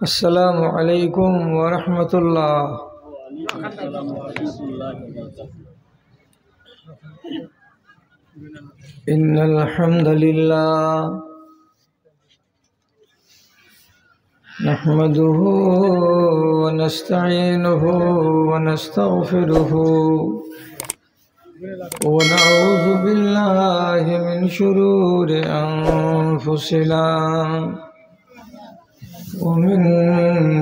अस्सलामु अलैकुम वरहमतुल्लाह। इन्नल हम्दुलिल्लाह नहमदुहु व नस्तईनुहु व नस्तगफिरुहु व नऊज़ु बिल्लाहि मिन शुरूरि अनफुसिना वमिन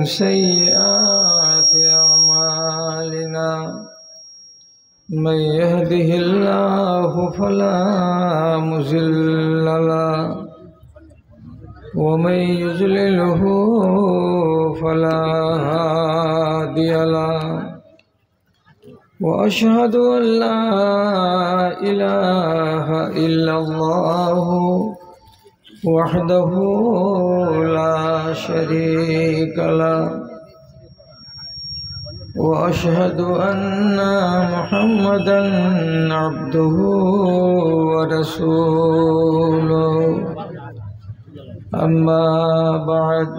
सय्यिआति अअमालिना मन यहदिहिल्लाहु फला मुज़िल्ल लहु वमन युज़लिलहु फला हादिय लहु वअशहदु अन ला इलाहा इल्लल्लाहु वहदहु ला शरीक लहु वअशहदु अन्ना मुहम्मदन अब्दुहु व रसूलुहु अम्मा बअद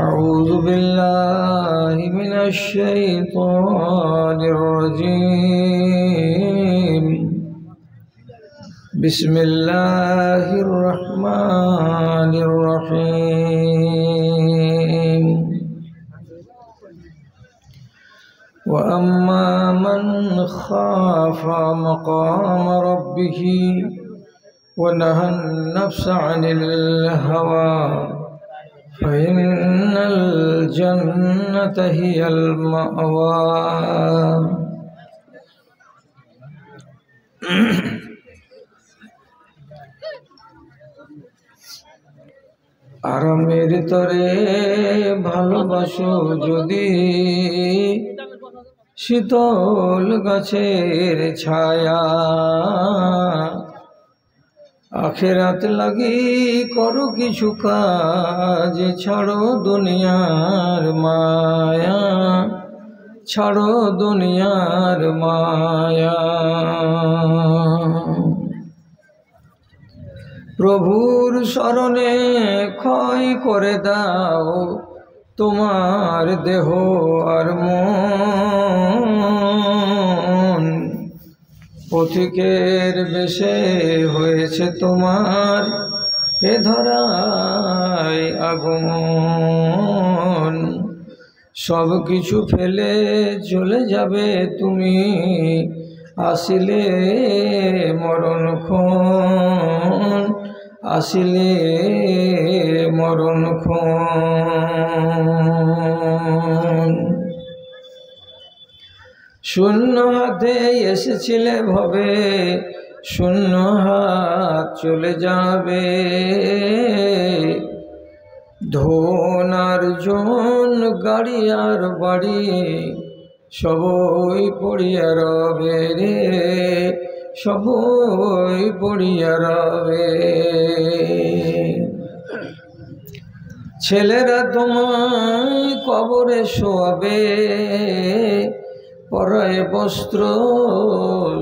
अऊज़ु बिल्लाहि मिनश शैतानिर रजीम बिस्मिल्लाहिर रहमानिर रहीम व अम्मा मन खाफ़ा मक़ाम रब्बिही व नहन नफ्स अनिल हवा फ़इन्नल जन्नत हियल मअवा। आरामेर तरे भालोबासो जदि शीतल गाछेर छाया आखिरात लागी करो किछु काज छाड़ो दुनियार माया छाड़ो दुनियार माया। प्रभुर शरणे क्षय करे दाओ तुम्हार देह और मन पथिकेर बेशे होयेछे तुम्हार ए धराय आगमन सब किछु फेले चले जाबे तुमी आसिले मरणक्षण आसिले मरणक्षण। शून्य हाथे एसेছিলে भवे शून्य हाथ चले जाबे धन अर्जन गाड़ी और बाड़ी सबई पड़िया रबे रे सबई पड़िया रबे। छेलेरा तोमाय कबरे शोयाबे पराय वस्त्र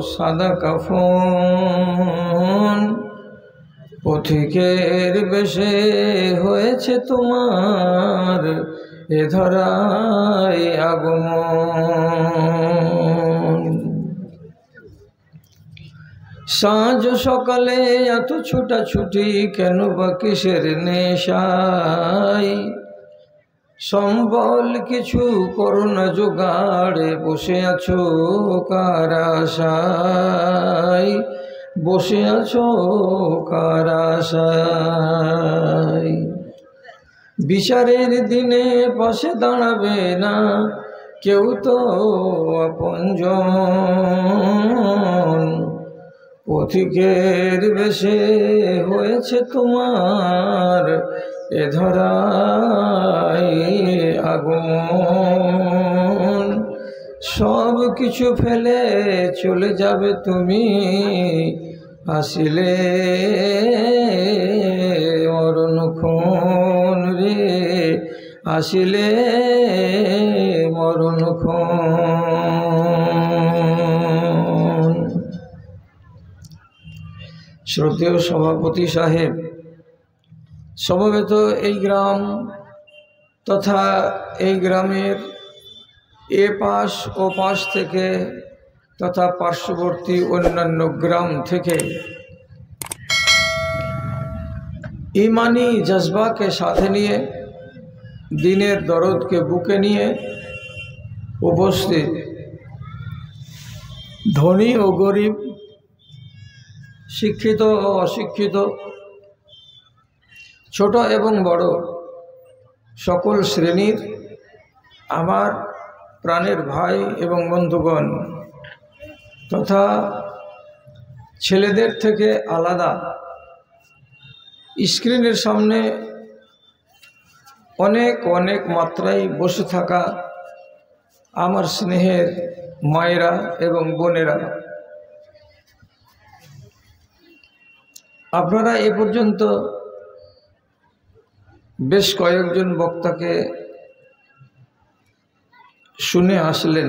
सादा काफन पथिकेर बेशे होयेछे तुम्हार ए धराय आगमन। साँझ सकाले एत छुटाछुटी केन बा किसेर नेशाय सम्बल किछु करो ना जोगाड़े बसे आछो कार आशाय बसे आछो कार आशाय। विचारेर दिने पाशे दाड़ाबे ना केउ तो आपनजन पथिकेर बेशे होयेछे तुम्हार ए धराय आगमन सब किछु फेले चले जाबे तुमी आसिले मरणक्षण रे आसिले मरणक्षण। श्रद्धेय सभापति साहेब समवेत এই গ্রাম তথা এই গ্রামের এ পাশ ও পাশ থেকে তথা পার্শ্ববর্তী অন্যান্য গ্রাম থেকে ইমানি জজবাকে সাথে নিয়ে দিনের দরদকে বুকে নিয়ে উপস্থিত ধনী ও গরিব, শিক্ষিত ও অশিক্ষিত, ছোট এবং বড় সকল শ্রেণীর আমার প্রাণের ভাই এবং বন্ধুগণ তথা ছেলেদের থেকে আলাদা স্ক্রিনের সামনে অনেক অনেক মাত্রায় বসে থাকা আমার স্নেহের মায়েরা এবং বোনেরা, আপনারা এ পর্যন্ত বেশ কয়েকজন বক্তাকে শুনে আসলেন।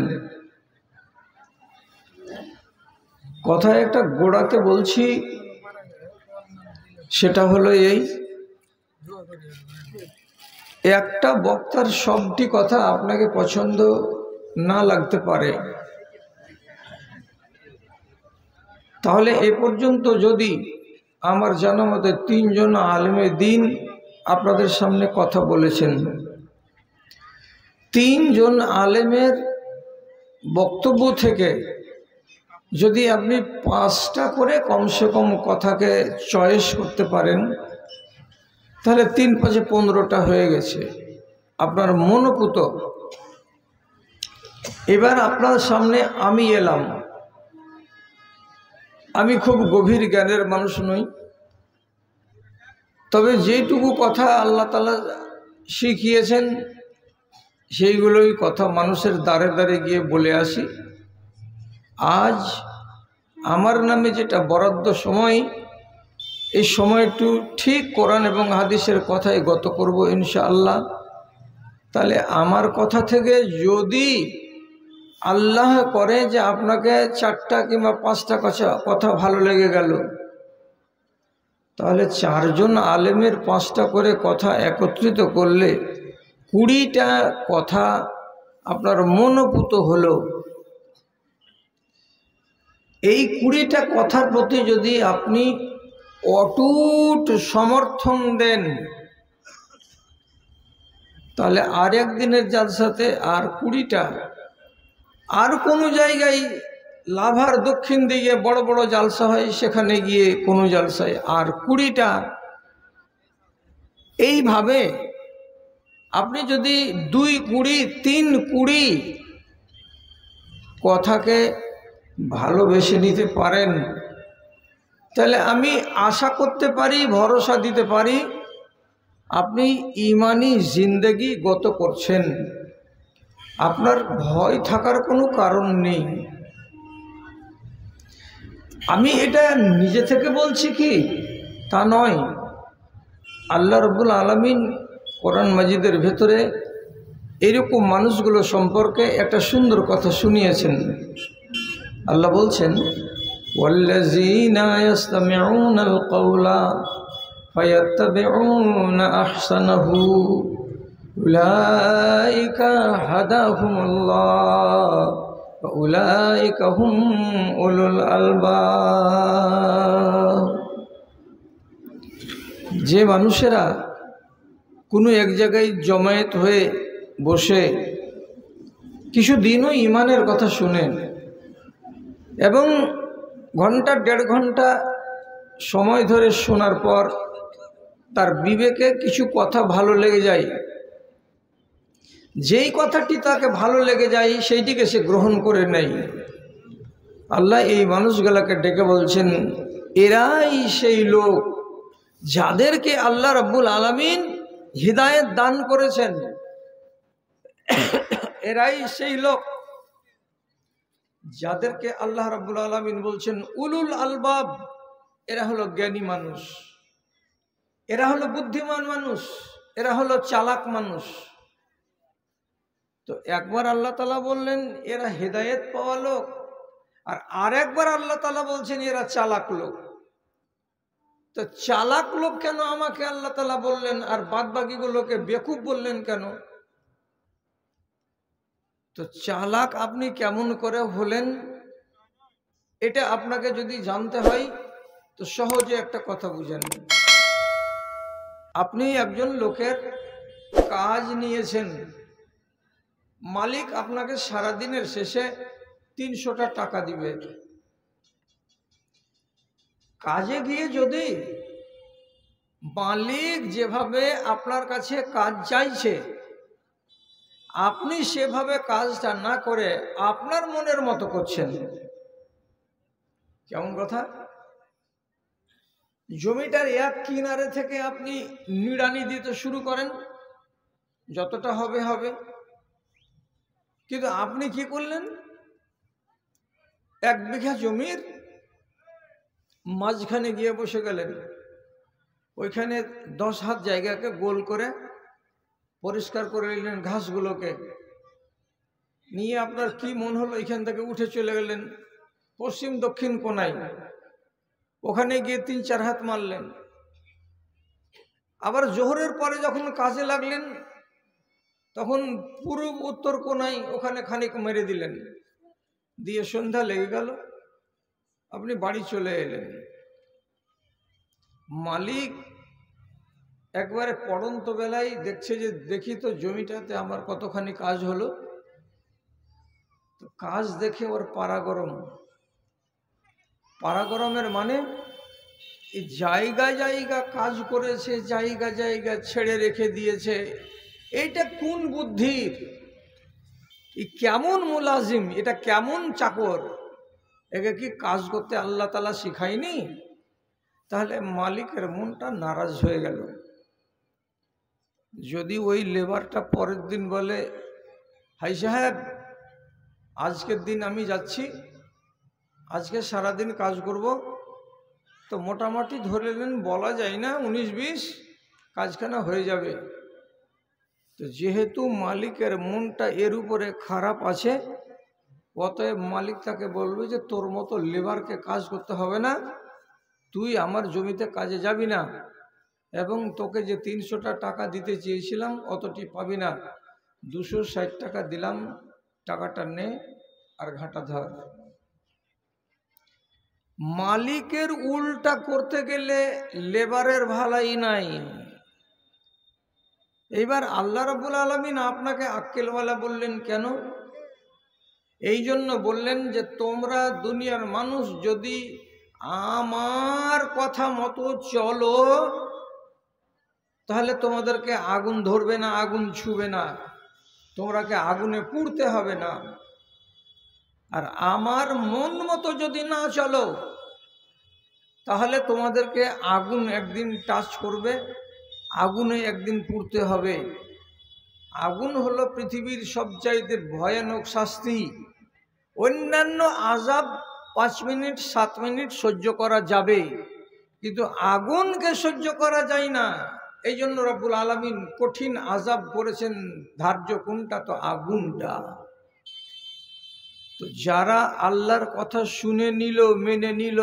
কথা একটা গোড়াতে বলছি, সেটা হলো এই, একটা বক্তার সবটি কথা আপনাকে পছন্দ না লাগতে পারে। তাহলে এ পর্যন্ত যদি আমার জানা মতে 3 জন আলেমে দ্বীন আপনাদের সামনে কথা বলেছেন, 3 জন আলেমের বক্তব্য থেকে যদি আপনি 5টা করে কমসে কম কথাকে চয়েস করতে পারেন, তাহলে 3 × 5 = 15টা হয়ে গেছে, আপনার মনোপুত। এবার আপনার সামনে আমি এলাম। আমি খুব গভীর জ্ঞানের মানুষ নই, তবে যেটুকু কথা আল্লাহ তাআলা শিখিয়েছেন সেইগুলোই কথা মানুষের দ্বারে দ্বারে গিয়ে বলে আসি। আজ আমার নামে যেটা বরাদ্দ সময়, এই সময় একটু ঠিক কোরআন এবং হাদিসের কথাই গত করব ইনশাআল্লাহ। তাহলে আমার কথা থেকে যদি আল্লাহ করে যে আপনাকে 4টা কিংবা 5টা কথা ভালো লেগে গেল, তাহলে 4 জন আলেমের 5টা করে কথা একত্রিত করলে 20টা কথা আপনার মনোপুত হলো। এই 20টা কথার প্রতি যদি আপনি অটুট সমর্থন দেন, তাহলে আর একদিনের জালসাতে আর 20টা, আর কোনো জায়গায় লাভার দক্ষিণ দিকে বড় বড় জালসা হয়, সেখানে গিয়ে কোনো জালসায় আর 20টা। এইভাবে আপনি যদি 2-20, 3-20 কথাকে ভালোবেসে নিতে পারেন, তাহলে আমি আশা করতে পারি, ভরসা দিতে পারি, আপনি ইমানি জিন্দেগি গত করছেন। আপনার ভয় থাকার কোনো কারণ নেই। আমি এটা নিজে থেকে বলছি কি তা নয়, আল্লাহ রাব্বুল আলামিন কোরআন মাজিদের ভেতরে এরকম মানুষগুলো সম্পর্কে একটা সুন্দর কথা শুনিয়েছেন। আল্লাহ বলছেন, ওয়াল্লাযীনা ইয়াসতামিউনাল কাওলা ফায়াত্তাবিউনা আহসানাহু উলাইকা হাদাহুমুল্লাহ ওয়া উলাইকা হুম উলুল আলবাব। যে মানুষেরা কোনো এক জায়গায় জমায়েত হয়ে বসে কিছুদিনও ইমানের কথা শুনেন এবং 1-1.5 ঘন্টা সময় ধরে শোনার পর তার বিবেকে কিছু কথা ভালো লেগে যায়, যেই কথাটি তাকে ভালো লেগে যায় সেইটিকে সে গ্রহণ করে নেয়। আল্লাহ এই মানুষগুলোকে ডেকে বলছেন, এরাই সেই লোক যাদেরকে আল্লাহ রাব্বুল আলামিন হিদায়াত দান করেছেন। এরাই সেই লোক যাদেরকে আল্লাহ রাব্বুল আলামিন বলছেন উলুল আলবাব। এরা হলো জ্ঞানী মানুষ, এরা হলো বুদ্ধিমান মানুষ, এরা হলো চালাক মানুষ। তো একবার আল্লাহ তাআলা বললেন এরা হেদায়েত পাওয়া লোক, আর আরেকবার আল্লাহ তাআলা বলছেন এরা চালাক লোক। তো চালাক লোক কেন আমাকে আল্লাহ তাআলা বললেন আর বাদ বাকিগুলোকে বেকুব বললেন কেন? তো চালাক আপনি কেমন করে হলেন, এটা আপনাকে যদি জানতে হয় তো সহজে একটা কথা বুঝেন। আপনি একজন লোকের কাজ নিয়েছেন, মালিক আপনাকে সারাদিনের শেষে 300টা টাকা দিবে। কাজে গিয়ে যদি মালিক যেভাবে আপনার কাছে কাজ চাইছে আপনি সেভাবে কাজটা না করে আপনার মনের মতো করছেন, কেমন কথা? জমিটার এক কিনারে থেকে আপনি নিড়ানি দিতে শুরু করেন, যতটা হবে হবে, কিন্তু আপনি কি করলেন, 1 বিঘা জমির মাঝখানে গিয়ে বসে গেলেন, ওইখানে 10 হাত জায়গাকে গোল করে পরিষ্কার করে নিলেন, ঘাসগুলোকে নিয়ে আপনার কি মন হলো এখান থেকে উঠে চলে গেলেন পশ্চিম দক্ষিণ কোণায়, ওখানে গিয়ে 3-4 হাত মারলেন। আবার জোহরের পরে যখন কাজে লাগলেন তখন পূর্ব উত্তর কোণায় ওখানে খানিক মেরে দিলেন, দিয়ে সন্ধ্যা লেগে গেল, আপনি বাড়ি চলে এলেন। মালিক একবারে পড়ন্ত বেলায় দেখছে যে দেখি তো জমিটাতে আমার কতখানি কাজ হলো, তো কাজ দেখে ওর পাড়া গরম। পাড়া গরমের মানে এই জায়গা জায়গা কাজ করেছে, জায়গা জায়গা ছেড়ে রেখে দিয়েছে, এইটা কোন বুদ্ধির, কেমন মুলাজিম, এটা কেমন চাকর, একে কি কাজ করতে আল্লাহ তাআলা শিখায়নি? তাহলে মালিকের মনটা নারাজ হয়ে গেল। যদি ওই লেবারটা পরের দিন বলে, হাই সাহেব আজকের দিন আমি যাচ্ছি, আজকে সারাদিন কাজ করব, তো মোটামুটি ধরে নেন বলা যায় না 19-20 কাজখানা হয়ে যাবে। তো যেহেতু মালিকের মনটা এর উপরে খারাপ আছে, অতএব মালিক তাকে বলবে যে তোর মতো লেবারকে কাজ করতে হবে না, তুই আমার জমিতে কাজে যাবি না, এবং তোকে যে 300টা টাকা দিতে চেয়েছিলাম অতটি পাবি না, 260 টাকা দিলাম, টাকাটা নে আর ঘাটা ধর। মালিকের উল্টা করতে গেলে লেবারের ভালাই নাই। এইবার আল্লাহ রাব্বুল আলামিন আপনাকে আক্কেলওয়ালা বললেন কেন? এই জন্য বললেন যে তোমরা দুনিয়ার মানুষ যদি আমার কথা মতো চলো তাহলে তোমাদেরকে আগুন ধরবে না, আগুন ছুবে না, তোমরাকে আগুনে পুড়তে হবে না। আর আমার মন মতো যদি না চলো তাহলে তোমাদেরকে আগুন একদিন টাচ করবে, আগুনে একদিন পুড়তে হবে। আগুন হলো পৃথিবীর সবচাইতে ভয়ানক শাস্তি। অন্যান্য আযাব 5 মিনিট 7 মিনিট সহ্য করা যাবে, কিন্তু আগুনকে সহ্য করা যায় না। এই জন্য রব্বুল আলামিন কঠিন আযাব করেছেন, ধার্য কোনটা? তো আগুনটা। তো যারা আল্লাহর কথা শুনে নিল, মেনে নিল,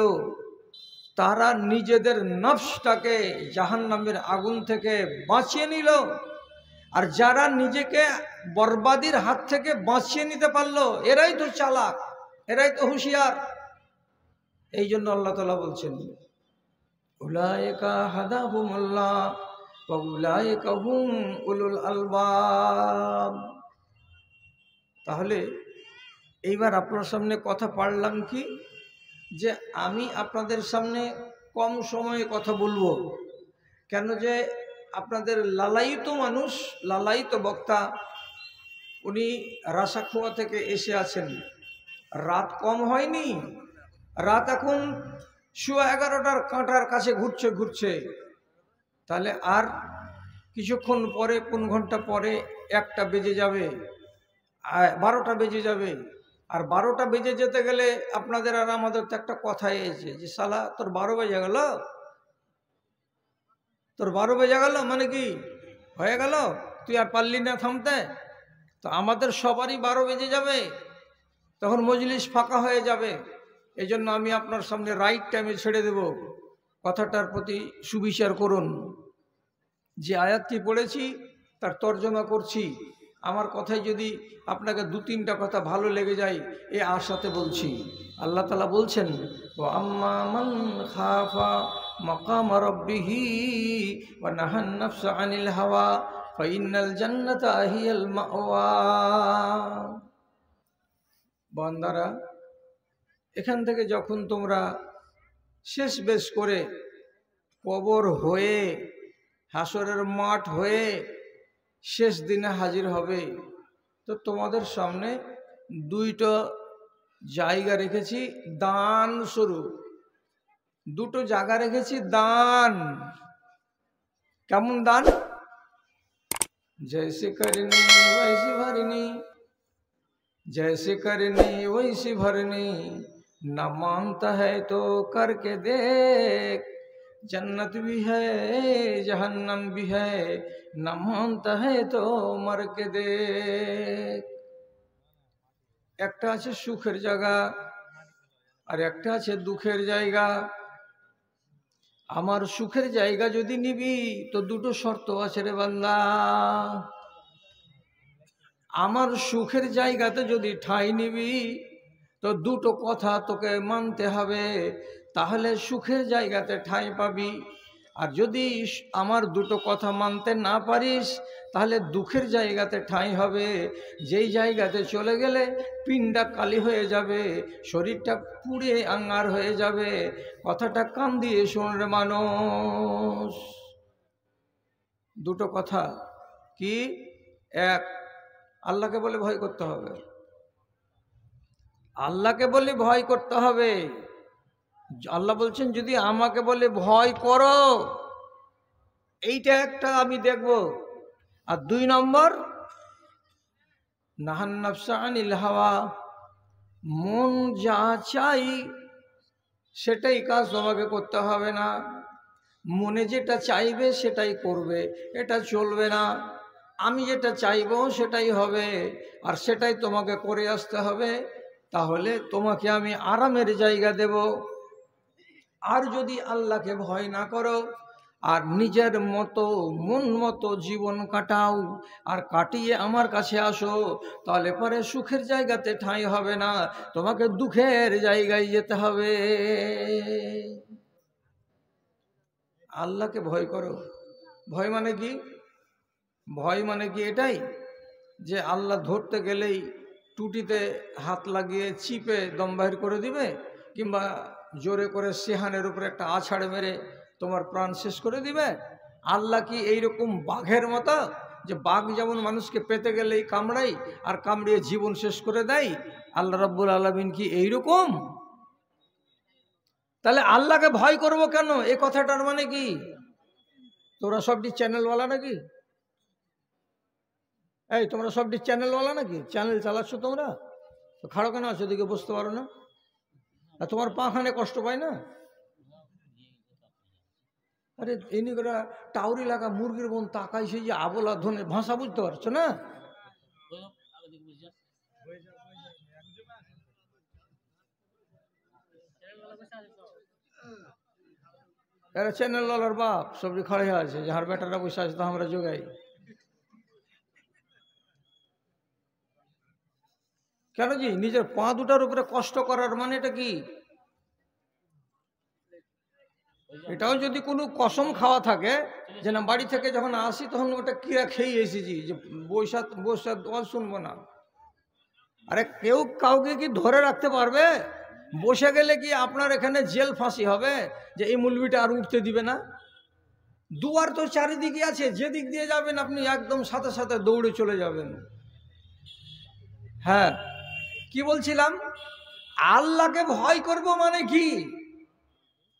তারা নিজেদের নফসটাকে জাহান্নামের আগুন থেকে বাঁচিয়ে নিল। আর যারা নিজেকে বরবাদির হাত থেকে বাঁচিয়ে নিতে পারলো, এরাই তো চালাক, এরাই তো হুঁশিয়ার। এই জন্য আল্লাহ তাআলা বলছেন উলাইকা হাদাহুমুল্লাহ ওয়া উলাইকা হুম উলুল আলবাব। তাহলে এইবার আপনার সামনে কথা পাড়লাম কি, যে আমি আপনাদের সামনে কম সময়ে কথা বলবো, কেন যে আপনাদের লালায়িত মানুষ, লালায়িত বক্তা, উনি রাসাখোয়া থেকে এসে আছেন, রাত কম হয়নি, রাত এখন 11:15 কাঁটার কাছে ঘুরছে, তাহলে আর কিছুক্ষণ পরে, 1 ঘন্টা পরে 1টা বেজে যাবে, 12টা বেজে যাবে। আর 12টা বেজে যেতে গেলে আপনাদের আর আমাদের তো একটা কথা এসেছে যে শালা তোর 12 বেজে গেল, তোর 12 বেজে গেল মানে কি হয়ে গেল, তুই আর পারলি না থামতে। তো আমাদের সবারই 12 বেজে যাবে, তখন মজলিস ফাঁকা হয়ে যাবে। এই জন্য আমি আপনার সামনে রাইট টাইমে ছেড়ে দেব, কথাটার প্রতি সুবিচার করুন। যে আয়াতটি পড়েছি তার তর্জমা করছি, আমার কথায় যদি আপনাকে দু তিনটা কথা ভালো লেগে যায় এই আশাতে বলছি। আল্লাহ তাআলা বলছেন, ও আম্মা মান খাফা মাকাম রাব্বিহি ওয়া নাহান নাফসা আনিল হাওয়া ফাইন্নাল জান্নাতা হিয়াল মাওয়া। বান্দারা, এখান থেকে যখন তোমরা শেষ বেশ করে কবর হয়ে হাসরের মাঠ হয়ে শেষ দিনে হাজির হবে, তো তোমাদের সামনে দুইটা জায়গা রেখেছি দান স্বরূপ। দুটো জায়গা রেখেছি দান। কেমন দান? जैसे करनी वैसे भरनी, जैसे करनी वैसे भरनी, न मानता है तो करके देख, जन्नत भी है जहन्नम भी है, न मानता है तो मर के देख। একটা আছে সুখের জায়গা আর একটা আছে দুঃখের জায়গা। আমার সুখের জায়গা যদি নিবি তো দুটো শর্ত আছে রে বান্দা। আমার সুখের জায়গাতে যদি ঠাঁই নিবি তো দুটো কথা তোকে মানতে হবে, তাহলে সুখের জায়গাতে ঠাঁই পাবি। আর যদি আমার দুটো কথা মানতে না পারিস তাহলে দুঃখের জায়গাতে ঠাঁই হবে, যেই জায়গাতে চলে গেলে পিণ্ডা কালি হয়ে যাবে, শরীরটা পুড়ে আঙ্গার হয়ে যাবে। কথাটা কান দিয়ে শোন রে মানুষ। দুটো কথা কি? এক, আল্লাহকে বলে ভয় করতে হবে। আল্লাহকে বলে ভয় করতে হবে। আল্লাহ বলছেন যদি আমাকে বলে ভয় করো, এইটা একটা আমি দেখব। আর দুই নম্বর, নাহান নাফসা আনিল হাওয়া, মন যা চাই সেটাই কাজ তোমাকে করতে হবে না। মনে যেটা চাইবে সেটাই করবে, এটা চলবে না। আমি যেটা চাইব সেটাই হবে, আর সেটাই তোমাকে করে আসতে হবে। তাহলে তোমাকে আমি আরামের জায়গা দেব। আর যদি আল্লাহকে ভয় না করো আর নিজের মতো মন মতো জীবন কাটাও আর কাটিয়ে আমার কাছে আসো, তাহলে পরে সুখের জায়গাতে ঠাঁই হবে না, তোমাকে দুঃখের জায়গায় যেতে হবে। আল্লাহকে ভয় করো। ভয় মানে কি? ভয় মানে কি এটাই যে আল্লাহ ধরতে গেলেই টুটিতে হাত লাগিয়ে চিপে দম বাহির করে দিবে, কিংবা জোরে করে সেহানের উপরে একটা আছাড় মেরে তোমার প্রাণ শেষ করে দিবে? আল্লাহ কি এইরকম বাঘের মতো যে বাঘ যেমন মানুষকে পেতে গেলেই কামড়াই আর কামড়িয়ে জীবন শেষ করে দেয়? আল্লাহ রাব্বুল আলামিন কি এইরকম? তাহলে আল্লাহকে ভয় করব কেন? এই কথাটার মানে কি? তোমরা সবটি চ্যানেলওয়ালা নাকি? এই তোমরা সবটি চ্যানেলওয়ালা নাকি? চ্যানেল চালাচ্ছ তোমরা? তো খাড়ো কেন আছো? দিকে বুঝতে পারো না? আর তোমার পাখানে কষ্ট পায় না? আরে এমনি করে টাউরি লাগা মুরগির বোন তাকাইছে যে আবলা ধনের ভাষা বুঝতে পারছো না? এরা চ্যানেলওয়ালার বাপ সবজি খড়ে আছে, যাহার বেটারা বসে আছে তো আমরা যোগাই। কেন জি? নিজের পা দুটার উপরে কষ্ট করার মানে এটা কি? এটাও যদি কোনো কসম খাওয়া থাকে যে না বাড়ি থেকে যখন আসি তখন ওটা কিরা খেয়ে এসেছি, যে বৈশাখ বৈশাখ দল শুনবো না। আরে কেউ কাউকে কি ধরে রাখতে পারবে? বসে গেলে কি আপনার এখানে জেল ফাঁসি হবে যে এই মুলবিটা আর উঠতে দিবে না? দুয়ার তো চারিদিকে আছে, যেদিক দিয়ে যাবেন আপনি একদম সাথে সাথে দৌড়ে চলে যাবেন। হ্যাঁ, কি বলছিলাম? আল্লাহকে ভয় করব মানে কি?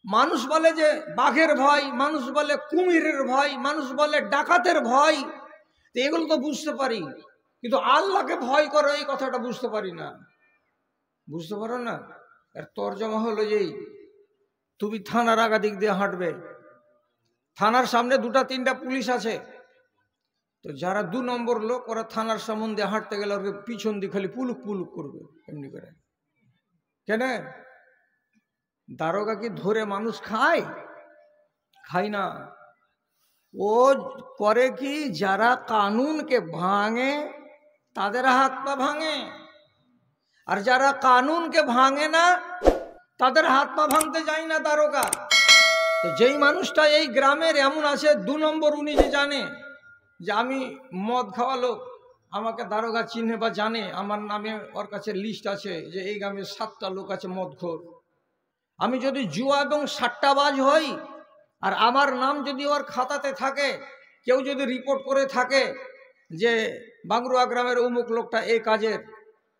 মানুষ বলে যে বাঘের ভয়, মানুষ বলে কুমিরের ভয়, মানুষ বলে ডাকাতের ভয়, তো এগুলো তো বুঝতে পারি, কিন্তু আল্লাহকে ভয় করো এই কথাটা বুঝতে পারি না। বুঝতে পারো না? এর তর্জমা হলো যেই তুমি থানার আগা দিক দিয়ে হাঁটবে, থানার সামনে দুটা তিনটা পুলিশ আছে, তো যারা 2 নম্বর লোক ওরা থানার সামনে দিয়ে হাঁটতে গেলে ওকে পিছন দিয়ে খালি পুলুক পুলুক করবে এমনি করে। কেন? দারোগা কি ধরে মানুষ খায়? খায় না। ও করে কি, যারা কানুনকে ভাঙে তাদের হাত পা ভাঙে, আর যারা কানুনকে ভাঙে না তাদের হাত পা ভাঙতে যায় না দারোগা। তো যেই মানুষটা এই গ্রামের এমন আছে 2 নম্বর, উনি যে জানে যে আমি মদ খাওয়া লোক, আমাকে দারোগা চিনে বা জানে, আমার নামে ওর কাছে লিস্ট আছে যে এই গ্রামে 7টা লোক আছে মদখোর। আমি যদি জুয়া এবং সাট্টাবাজ হই আর আমার নাম যদি ওর খাতাতে থাকে, কেউ যদি রিপোর্ট করে থাকে যে বাংরুয়া গ্রামের অমুক লোকটা এই কাজের,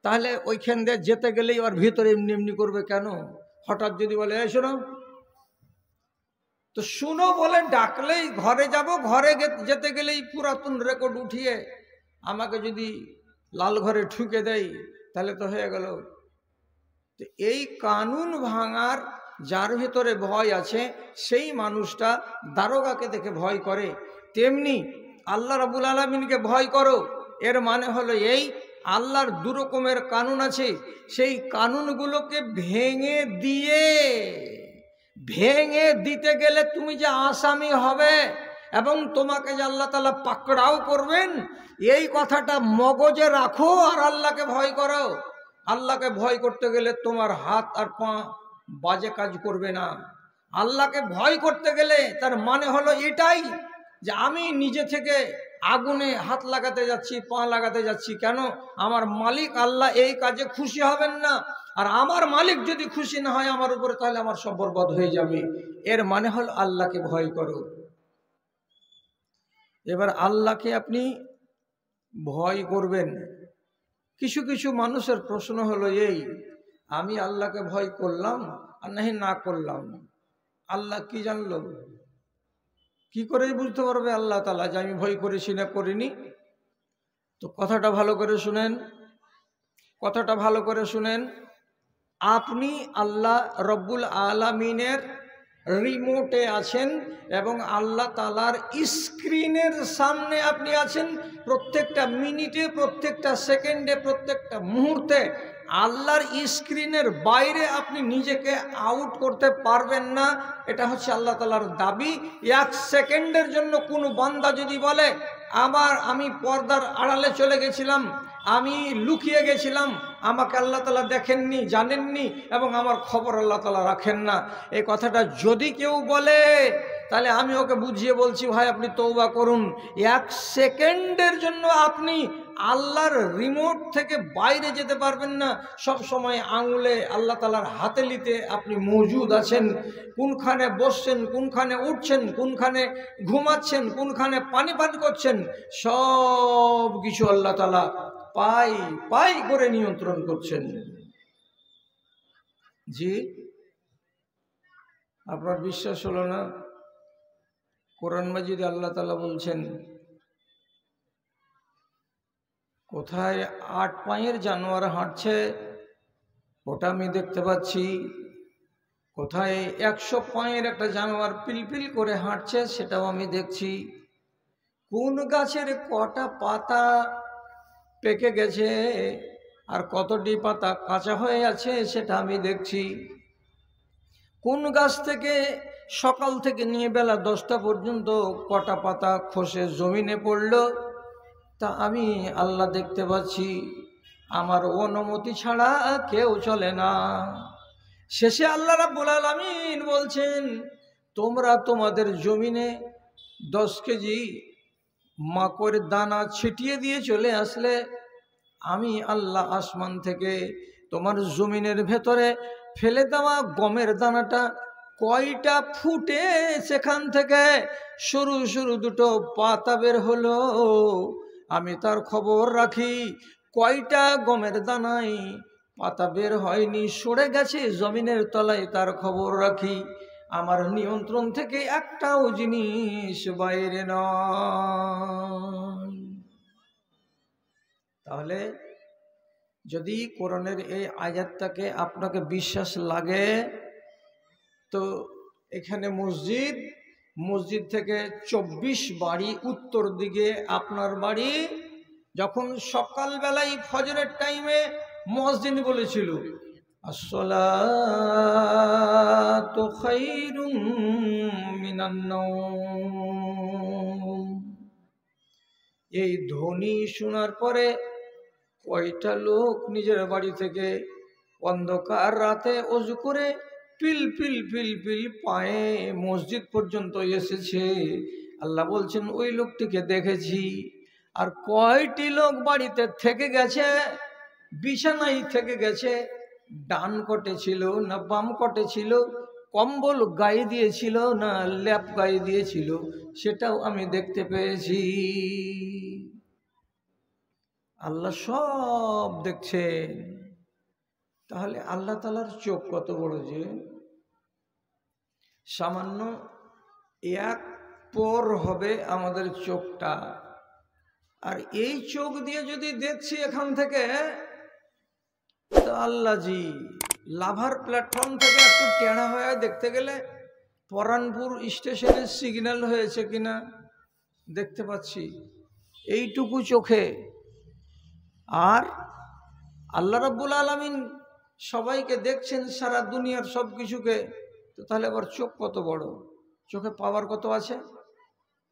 তাহলে ওইখান দিয়ে যেতে গেলেই ওর ভিতরে এমনি এমনি করবে কেন? হঠাৎ যদি বলে এই শোনো, তো শুনো বলে ডাকলেই ঘরে যাব, ঘরে যেতে গেলেই পুরাতন রেকর্ড উঠিয়ে আমাকে যদি লাল ঘরে ঠুকে দেয় তাহলে তো হয়ে গেল। তো এই কানুন ভাঙার যার ভিতরে ভয় আছে সেই মানুষটা দারোগাকে দেখে ভয় করে। তেমনি আল্লাহ রাব্বুল আলামিনকে ভয় করো, এর মানে হলো এই আল্লাহর 2 রকমের কানুন আছে, সেই কানুনগুলোকে ভেঙে দিতে গেলে তুমি যে আসামি হবে এবং তোমাকে যে আল্লাহ তাআলা পাকড়াও করবেন, এই কথাটা মগজে রাখো আর আল্লাহকে ভয় করো। আল্লাহকে ভয় করতে গেলে তোমার হাত আর পা বাজে কাজ করবে না। আল্লাহকে ভয় করতে গেলে তার মানে হলো এটাই যে আমি নিজে থেকে আগুনে হাত লাগাতে যাচ্ছি, পা লাগাতে যাচ্ছি কেন? আমার মালিক আল্লাহ এই কাজে খুশি হবেন না, আর আমার মালিক যদি খুশি না হয় আমার উপরে, তাহলে আমার সব বরবাদ হয়ে যাবে। এর মানে হলো আল্লাহকে ভয় করো। এবার আল্লাহকে আপনি ভয় করবেন। কিছু কিছু মানুষের প্রশ্ন হলো এই, আমি আল্লাহকে ভয় করলাম আর নাহি না করলাম, আল্লাহ কি জানলো? কি করে বুঝতে পারবে আল্লাহ তাআলা যে আমি ভয় করেছি না করিনি? তো কথাটা ভালো করে শুনেন, কথাটা ভালো করে শুনেন। আপনি আল্লাহ রব্বুল আলামিনের রিমোটে আছেন এবং আল্লাহ তাআলার স্ক্রিনের সামনে আপনি আছেন। প্রত্যেকটা মিনিটে, প্রত্যেকটা সেকেন্ডে, প্রত্যেকটা মুহূর্তে আল্লাহর স্ক্রিনের বাইরে আপনি নিজেকে আউট করতে পারবেন না। এটা হচ্ছে আল্লাহ তাআলার দাবি। 1 সেকেন্ডের জন্য কোনো বান্দা যদি বলে আমি পর্দার আড়ালে চলে গেছিলাম, আমি লুকিয়ে গেছিলাম, আমাকে আল্লাহ তাআলা দেখেননি, জানেননি এবং আমার খবর আল্লাহ তাআলা রাখেন না, এই কথাটা যদি কেউ বলে তাহলে আমি ওকে বুঝিয়ে বলছি, ভাই আপনি তওবা করুন। 1 সেকেন্ডের জন্য আপনি আল্লাহর রিমোট থেকে বাইরে যেতে পারবেন না। সব সময় আঙুলে আল্লাহ তাআলার হাতেলিতে আপনি মজুদ আছেন। কোনখানে বসছেন, কোনখানে উঠছেন, কোনখানে ঘুমাচ্ছেন, কোনখানে পানি পান করছেন, সব কিছু আল্লাহ তাআলা পাই পাই করে নিয়ন্ত্রণ করছেন। জি, আপনার বিশ্বাস হলো না? কোরআন মাজিদে আল্লাহ তাআলা বলছেন, কোথায় 8 পায়ের জানোয়ার হাঁটছে ওটা আমি দেখতে পাচ্ছি, কোথায় 100 পায়ের একটা জানোয়ার পিলপিল করে হাঁটছে সেটাও আমি দেখছি, কোন গাছের কটা পাতা পেকে গেছে আর কতটি পাতা কাঁচা হয়ে আছে সেটা আমি দেখছি, কোন গাছ থেকে সকাল থেকে নিয়ে বেলা 10টা পর্যন্ত কটা পাতা খসে জমিনে পড়ল তা আমি আল্লাহ দেখতে পাচ্ছি। আমার অনুমতি ছাড়া কেউ চলে না। শেষে আল্লাহ রাব্বুল আলামিন বলছেন, তোমরা তোমাদের জমিনে 10 কেজি মাকড় দানা ছিটিয়ে দিয়ে চলে আসলে আমি আল্লাহ আসমান থেকে তোমার জমিনের ভেতরে ফেলে দেওয়া গমের দানাটা কয়টা ফুটে সেখান থেকে সরু সরু 2টো পাতা বের হলো আমি তার খবর রাখি। কয়টা গমের দানায় পাতা বের হয়নি, সরে গেছে জমিনের তলায়, তার খবর রাখি। আমার নিয়ন্ত্রণ থেকে একটাও জিনিস বাইরে নয়। তাহলে যদি কোরআনের এই আয়াতটাকে আপনাকে বিশ্বাস লাগে তো এখানে মসজিদ থেকে 24 বাড়ি উত্তর দিকে আপনার বাড়ি। যখন সকালবেলায় ফজরের টাইমে মুয়াজ্জিন বলেছিল আসসালাতু খায়রুম মিনান নাওম, এই ধ্বনি শোনার পরে কয়টা লোক নিজের বাড়ি থেকে অন্ধকার রাতে অজু করে পিল পিল পিল পিল পায়ে মসজিদ পর্যন্ত এসেছে। আল্লাহ বলছেন ওই লোকটিকে দেখেছি। আর কয়টি লোক বাড়িতে থেকে গেছে, বিছানায় থেকে গেছে, ডান কটে ছিল না বাম কটে ছিল, কম্বল গায়ে দিয়েছিল না ল্যাপ গায়ে দিয়েছিল, সেটাও আমি দেখতে পেয়েছি। আল্লাহ সব দেখছেন। তাহলে আল্লাহ তাআলার চোখ কত বড়, যে সামান্য এক পর হবে আমাদের চোখটা। আর এই চোখ দিয়ে যদি দেখছি এখান থেকে, তো আল্লাহ জি লাভার প্ল্যাটফর্ম থেকে একটু টেढ़া হয়ে দেখতে গেলে পরানপুর স্টেশনের সিগন্যাল হয়েছে কিনা দেখতে পাচ্ছি, এইটুকু চোখে। আর আল্লাহ রাব্বুল আলামিন সবাইকে দেখছেন, সারা দুনিয়ার সব কিছুকে। তো তাহলে আবার চোখ কত বড়, চোখে পাওয়ার কত আছে,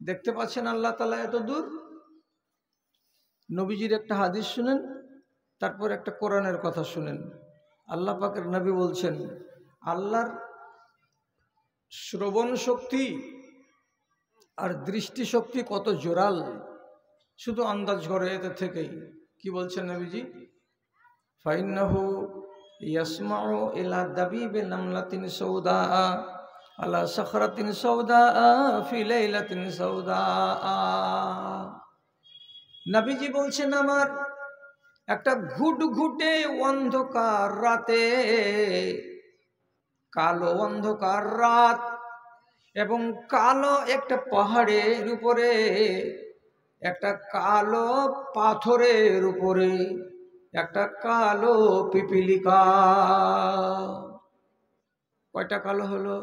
দেখতে পাচ্ছেন আল্লাহ তাআলা এত দূর। নবীজির একটা হাদিস শুনেন, তারপর একটা কোরআনের কথা শুনেন। আল্লাহ পাকের নবী বলছেন, আল্লাহর শ্রবণ শক্তি আর দৃষ্টি শক্তি কত জোরাল, শুধু আন্দাজ করে এতে থেকেই। কি বলছেন নবীজি? ফাইন্নাহু ইয়াসমাউ ইলা দাবিবি নামলাতিন সাউদা আলা সাখরাতিন সাউদা ফি লাইলাতিন সাউদা। নবীজি বলছেন, আমার একটা ঘুটঘুটে অন্ধকার রাতে, কালো অন্ধকার রাত, এবং কালো একটা পাহাড়ের উপরে, একটা কালো পাথরের উপরে একটা কালো পিপিলিকা। কয়টা কালো হলো?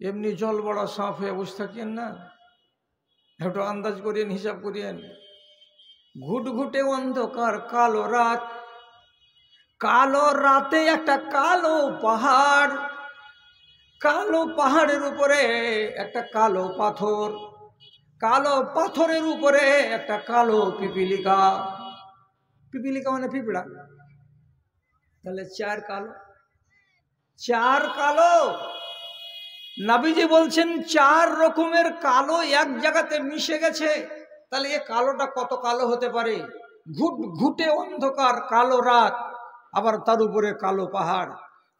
এমনি জল বড় সাফ হয়ে বসে থাকেন না, একটু আন্দাজ করিয়েন, হিসাব করিয়েন। ঘুটঘুটে অন্ধকার কালো রাত, কালো রাতে একটা কালো পাহাড়, কালো পাহাড়ের উপরে একটা কালো পাথর, কালো পাথরের উপরে একটা কালো পিপিলিকা। পিপিলিকা মানে পিঁপড়া। তাহলে চার কালো, চার কালো। নবীজি বলছেন চার রকমের কালো এক জায়গাতে মিশে গেছে। তাহলে এ কালোটা কত কালো হতে পারে? ঘুটঘুটে অন্ধকার কালো রাত, আবার তার উপরে কালো পাহাড়,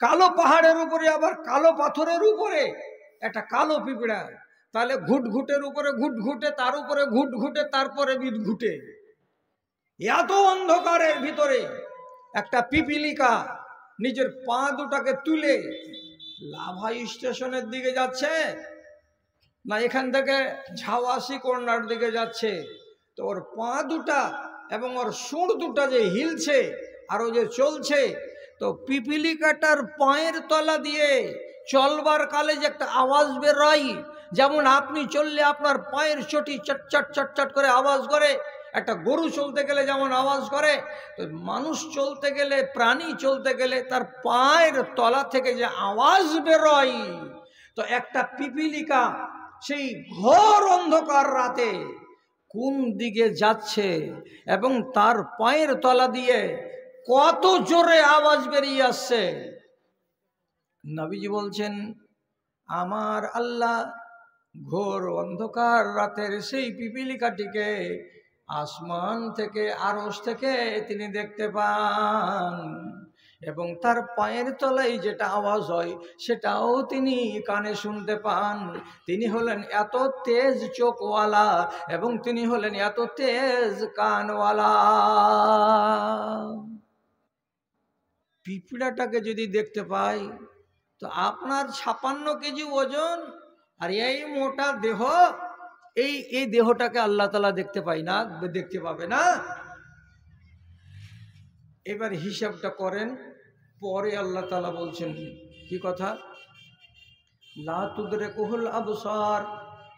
কালো পাহাড়ের উপরে আবার কালো পাথরের উপরে একটা কালো পিঁপড়া। তাহলে ঘুটঘুটের উপরে ঘুটঘুটে, তার উপরে ঘুটঘুটে, তারপরে বিদঘুটে। এত অন্ধকারের ভিতরে একটা পিপিলিকা নিজের পা দুটাকে তুলে লাভা স্টেশনের দিকে যাচ্ছে, না এখান থেকে ঝাওয়াসি কর্নার দিকে যাচ্ছে। তো ওর পা দুটা এবং ওর সুর দুটা যে হিলছে আর ও যে চলছে, তো পিপিলিকাটার পায়ের তলা দিয়ে চলবার কালে যে একটা আওয়াজ বেরোয়, যেমন আপনি চললে আপনার পায়ের চটি চটচট চটচট করে আওয়াজ করে, একটা গরু চলতে গেলে যেমন আওয়াজ করে, তো মানুষ চলতে গেলে, প্রাণী চলতে গেলে তার পায়ের তলা থেকে যে আওয়াজ বেরোয়, তো একটা পিপিলিকা সেই ঘোর অন্ধকার রাতে কোন দিকে যাচ্ছে এবং তার পায়ের তলা দিয়ে কত জোরে আওয়াজ বেরিয়ে আসছে। নবীজি বলছেন, আমার আল্লাহ ঘোর অন্ধকার রাতের সেই পিপিলিকাটিকে আসমান থেকে, আরশ থেকে তিনি দেখতে পান, এবং তার পায়ের তলায় যেটা আওয়াজ হয় সেটাও তিনি কানে শুনতে পান। তিনি হলেন এত তেজ চোখওয়ালা এবং তিনি হলেন এত তেজ কানওয়ালা। পিঁপড়াটাকে যদি দেখতে পাই, তো আপনার 56 কেজি ওজন আর এই মোটা দেহ, এই দেহটাকে আল্লাহ তাআলা দেখতে পাই না, দেখতে পাবে না। এবার হিসাবটা করেন। পরে আল্লাহ তাআলা বলছেন কি কথা? লা তুদরিকুহুল আবসার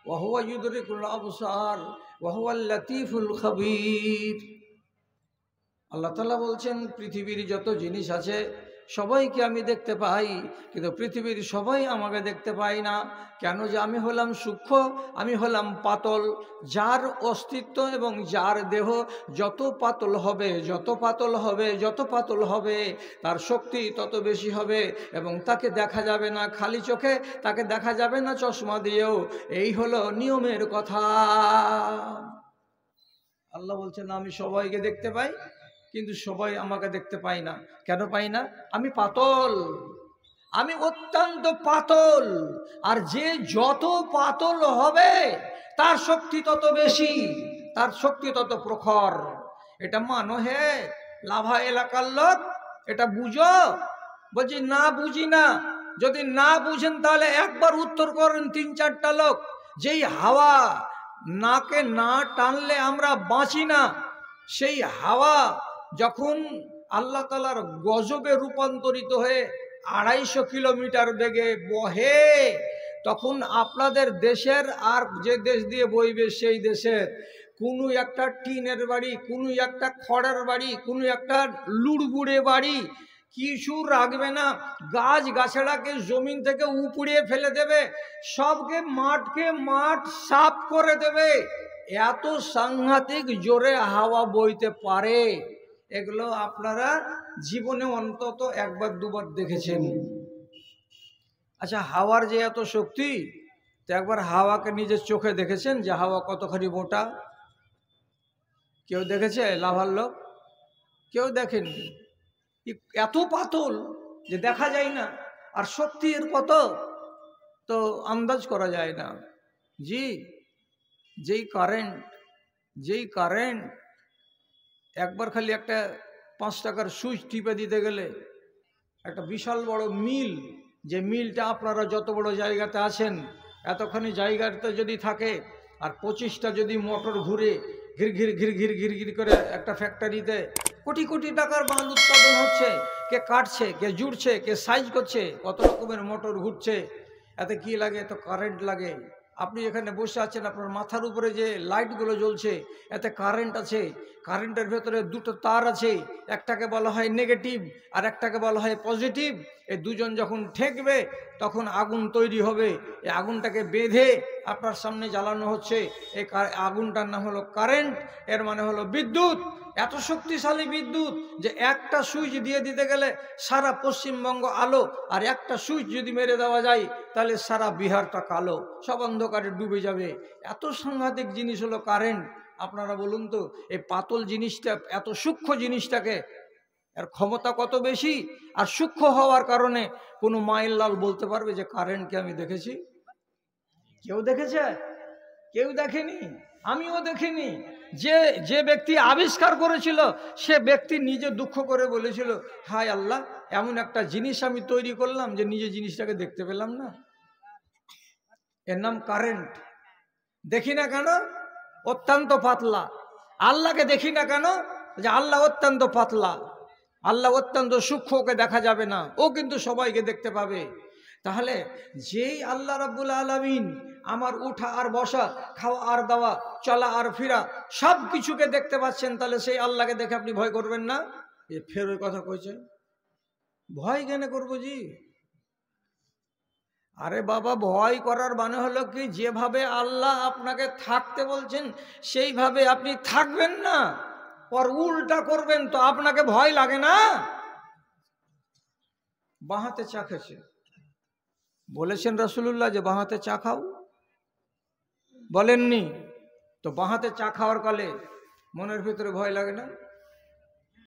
ওয়া হুয়া ইউদরিকুল আবসার ওয়া হুয়াল লাতীফুল খাবীর। আল্লাহ তাআলা বলছেন পৃথিবীর যত জিনিস আছে সবাইকে আমি দেখতে পাই, কিন্তু পৃথিবীর সবাই আমাকে দেখতে পাই না। কেন? যে আমি হলাম সূক্ষ্ম, আমি হলাম পাতল। যার অস্তিত্ব এবং যার দেহ যত পাতল হবে, যত পাতল হবে, যত পাতল হবে, তার শক্তি তত বেশি হবে এবং তাকে দেখা যাবে না খালি চোখে, তাকে দেখা যাবে না চশমা দিয়েও। এই হলো নিয়মের কথা। আল্লাহ বলছেন আমি সবাইকে দেখতে পাই, কিন্তু সবাই আমাকে দেখতে পাই না। কেন পাই না? আমি পাতল, আমি অত্যন্ত পাতল। আর যে যত পাতল হবে তার শক্তি তত বেশি, তার শক্তি তত প্রখর। এটা মানো হে লাভা এলাকার লোক, এটা বুঝো? বলছি না, বুঝি না। যদি না বুঝেন তাহলে একবার উত্তর করেন 3-4টা লোক। যেই হাওয়া নাকে না টানলে আমরা বাঁচি না, সেই হাওয়া যখন আল্লাহ তাআলার গজবে রূপান্তরিত হয়ে 250 কিলোমিটার বেগে বহে, তখন আপনাদের দেশের আর যে দেশ দিয়ে বইবে সেই দেশের কোনো একটা টিনের বাড়ি, কোনো একটা খড়ের বাড়ি, কোনো একটা লুড়বুড়ে বাড়ি কিছু রাখবে না। গাছ গাছড়াকে জমিন থেকে উপড়িয়ে ফেলে দেবে, সবকে মাঠ সাফ করে দেবে। এত সাংঘাতিক জোরে হাওয়া বইতে পারে। এগুলো আপনারা জীবনে অন্তত একবার দুবার দেখেছেন। আচ্ছা, হাওয়ার যে এত শক্তি, তো একবার হাওয়াকে নিজের চোখে দেখেছেন যে হাওয়া কতখানি মোটা? কেউ দেখেছে? লাভার লোক কেউ দেখেনি। এত পাতল যে দেখা যায় না, আর শক্তি এর কত তো আন্দাজ করা যায় না। জি, যেই কারেন্ট একবার খালি একটা 5 টাকার সুইচ টিপে দিতে গেলে একটা বিশাল বড় মিল, যে মিলটা আপনারা যত বড় জায়গাতে আছেন, এতখানি জায়গাতে যদি থাকে আর 25টা যদি মোটর ঘুরে ঘির ঘির ঘির ঘির ঘির ঘির করে একটা ফ্যাক্টরিতে কোটি কোটি টাকার মাল উৎপাদন হচ্ছে, কে কাটছে, কে জুড়ছে, কে সাইজ করছে, কত রকমের মোটর ঘুরছে। এতে কি লাগে? তো কারেন্ট লাগে। আপনি এখানে বসে আছেন, আপনার মাথার উপরে যে লাইটগুলো জ্বলছে, এতে কারেন্ট আছে। কারেন্টের ভেতরে দুটো তার আছে, একটাকে বলা হয় নেগেটিভ আর একটাকে বলা হয় পজিটিভ। এই দুজন যখন ঠেকবে তখন আগুন তৈরি হবে। এই আগুনটাকে বেঁধে আপনার সামনে জ্বালানো হচ্ছে। এই আগুনটার নাম হলো কারেন্ট, এর মানে হলো বিদ্যুৎ। এত শক্তিশালী বিদ্যুৎ যে একটা সুইচ দিয়ে দিতে গেলে সারা পশ্চিমবঙ্গ আলো, আর একটা সুইচ যদি মেরে দেওয়া যায় তাহলে সারা বিহারটা কালো, সব অন্ধকারে ডুবে যাবে। এত সাংঘাতিক জিনিস হলো কারেন্ট। আপনারা বলুন তো, এই পাতল জিনিসটা, এত সূক্ষ্ম জিনিসটাকে, এর ক্ষমতা কত বেশি? আর সূক্ষ্ম হওয়ার কারণে কোনো মায়ের লাল বলতে পারবে যে কারেন্টকে আমি দেখেছি? কেউ দেখেছে? কেউ দেখেনি, আমিও দেখিনি। যে ব্যক্তি আবিষ্কার করেছিল সে ব্যক্তি নিজে দুঃখ করে বলেছিল, হায় আল্লাহ, এমন একটা জিনিস আমি তৈরি করলাম যে নিজে জিনিসটাকে দেখতে পেলাম না। এর নাম কারেন্ট। দেখি না কেন? অত্যন্ত পাতলা। আল্লাহকে দেখি না কেন? যে আল্লাহ অত্যন্ত পাতলা, আল্লাহ অত্যন্ত সূক্ষ্ম, ওকে দেখা যাবে না, ও কিন্তু সবাইকে দেখতে পাবে। তাহলে যেই আল্লাহ রাব্বুল আলামিন আমার উঠা আর বসা, খাওয়া আর দাওয়া, চলা আর ফিরা সব কিছুকে দেখতে পাচ্ছেন, তাহলে সেই আল্লাহকে দেখে আপনি ভয় করবেন না? এ ফের ওই কথা কইছে, ভয় কেন করবো জি? আরে বাবা, ভয় করার মানে হলো কি, যেভাবে আল্লাহ আপনাকে থাকতে বলছেন সেইভাবে আপনি থাকবেন না, আর উল্টা করবেন, তো আপনাকে ভয় লাগে না? বাঁহাতে চা খেয়েছে, বলেছেন রাসূলুল্লাহ যে বাঁহাতে চা খাও? বলেননি? তো বাঁহাতে চা খাওয়ার কালে মনের ভিতরে ভয় লাগে না?